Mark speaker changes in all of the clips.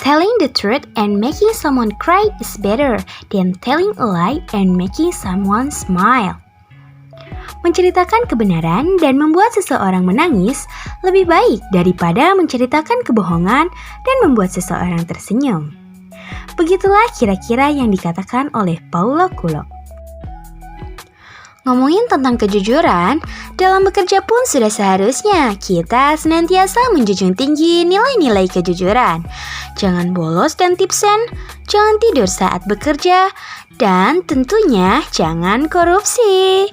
Speaker 1: Telling the truth and making someone cry is better than telling a lie and making someone smile. Menceritakan kebenaran dan membuat seseorang menangis lebih baik daripada menceritakan kebohongan dan membuat seseorang tersenyum. Begitulah kira-kira yang dikatakan oleh Paulo Coelho. Ngomongin tentang kejujuran, dalam bekerja pun sudah seharusnya kita senantiasa menjunjung tinggi nilai-nilai kejujuran. Jangan bolos dan tipsen, jangan tidur saat bekerja, dan tentunya jangan korupsi.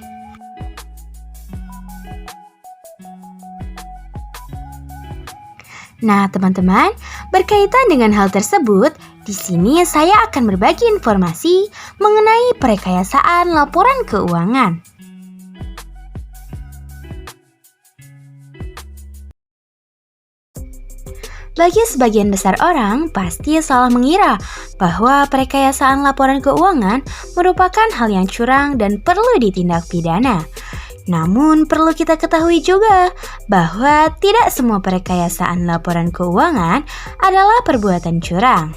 Speaker 1: Nah, teman-teman, berkaitan dengan hal tersebut, di sini saya akan berbagi informasi mengenai perekayasaan laporan keuangan. Bagi sebagian besar orang, pasti salah mengira bahwa perekayasaan laporan keuangan merupakan hal yang curang dan perlu ditindak pidana. Namun perlu kita ketahui juga bahwa tidak semua perekayasaan laporan keuangan adalah perbuatan curang.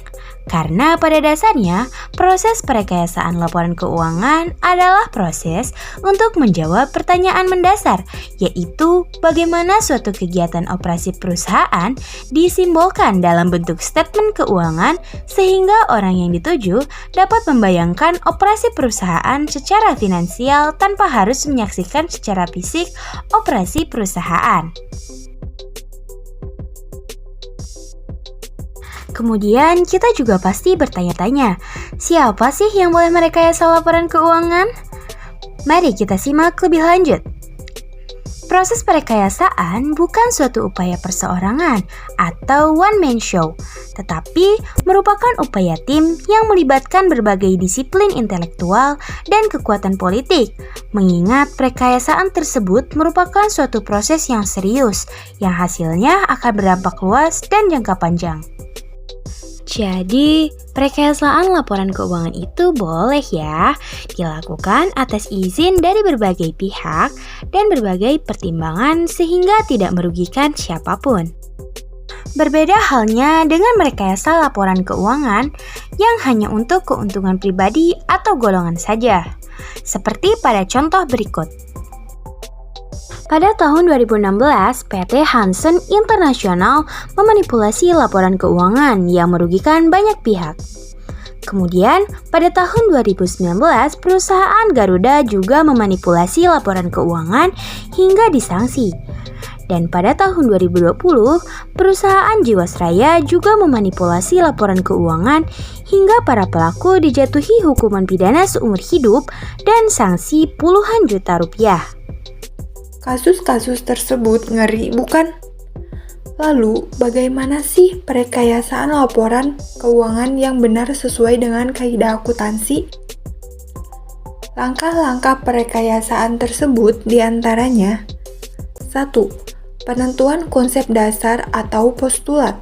Speaker 1: Karena pada dasarnya, proses perekayasaan laporan keuangan adalah proses untuk menjawab pertanyaan mendasar, yaitu bagaimana suatu kegiatan operasi perusahaan disimbolkan dalam bentuk statement keuangan sehingga orang yang dituju dapat membayangkan operasi perusahaan secara finansial tanpa harus menyaksikan secara fisik operasi perusahaan. Kemudian kita juga pasti bertanya-tanya, siapa sih yang boleh merekayasa laporan keuangan? Mari kita simak lebih lanjut. Proses perekayasaan bukan suatu upaya perseorangan atau one-man show, tetapi merupakan upaya tim yang melibatkan berbagai disiplin intelektual dan kekuatan politik. Mengingat perekayasaan tersebut merupakan suatu proses yang serius, yang hasilnya akan berdampak luas dan jangka panjang. Jadi, perekayasaan laporan keuangan itu boleh ya dilakukan atas izin dari berbagai pihak dan berbagai pertimbangan sehingga tidak merugikan siapapun. Berbeda halnya dengan merekayasa laporan keuangan yang hanya untuk keuntungan pribadi atau golongan saja. Seperti pada contoh berikut. Pada tahun 2016, PT Hansen International memanipulasi laporan keuangan yang merugikan banyak pihak. Kemudian, pada tahun 2019, perusahaan Garuda juga memanipulasi laporan keuangan hingga disanksi. Dan pada tahun 2020, perusahaan Jiwasraya juga memanipulasi laporan keuangan hingga para pelaku dijatuhi hukuman pidana seumur hidup dan sanksi puluhan juta rupiah.
Speaker 2: Kasus-kasus tersebut ngeri, bukan? Lalu, bagaimana sih perekayasaan laporan keuangan yang benar sesuai dengan kaidah akuntansi? Langkah-langkah perekayasaan tersebut diantaranya 1. Penentuan konsep dasar atau postulat.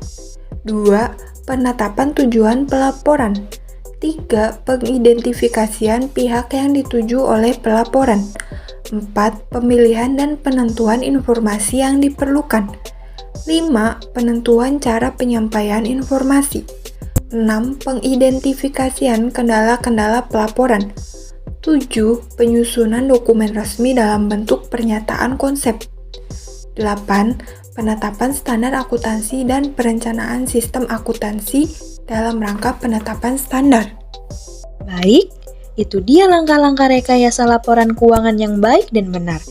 Speaker 2: 2. Penetapan tujuan pelaporan. 3. Pengidentifikasian pihak yang dituju oleh pelaporan. 4. Pemilihan dan penentuan informasi yang diperlukan. 5. Penentuan cara penyampaian informasi. 6. Pengidentifikasian kendala-kendala pelaporan. 7. Penyusunan dokumen resmi dalam bentuk pernyataan konsep. 8. Penetapan standar akuntansi dan perencanaan sistem akuntansi dalam rangka penetapan standar.
Speaker 3: Baik, itu dia langkah-langkah rekayasa laporan keuangan yang baik dan benar.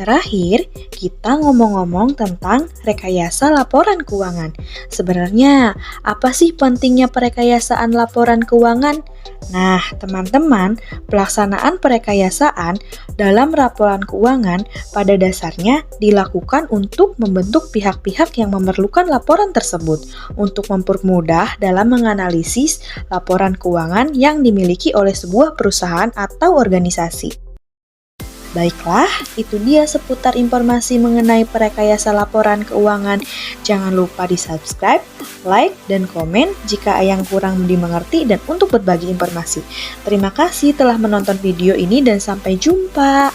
Speaker 3: Terakhir, kita ngomong-ngomong tentang rekayasa laporan keuangan. Sebenarnya, apa sih pentingnya perekayasaan laporan keuangan? Nah, teman-teman, pelaksanaan perekayasaan dalam laporan keuangan pada dasarnya dilakukan untuk membentuk pihak-pihak yang memerlukan laporan tersebut untuk mempermudah dalam menganalisis laporan keuangan yang dimiliki oleh sebuah perusahaan atau organisasi. Baiklah, itu dia seputar informasi mengenai perekayasa laporan keuangan. Jangan lupa di-subscribe, like, dan komen jika yang kurang dimengerti dan untuk berbagi informasi. Terima kasih telah menonton video ini dan sampai jumpa.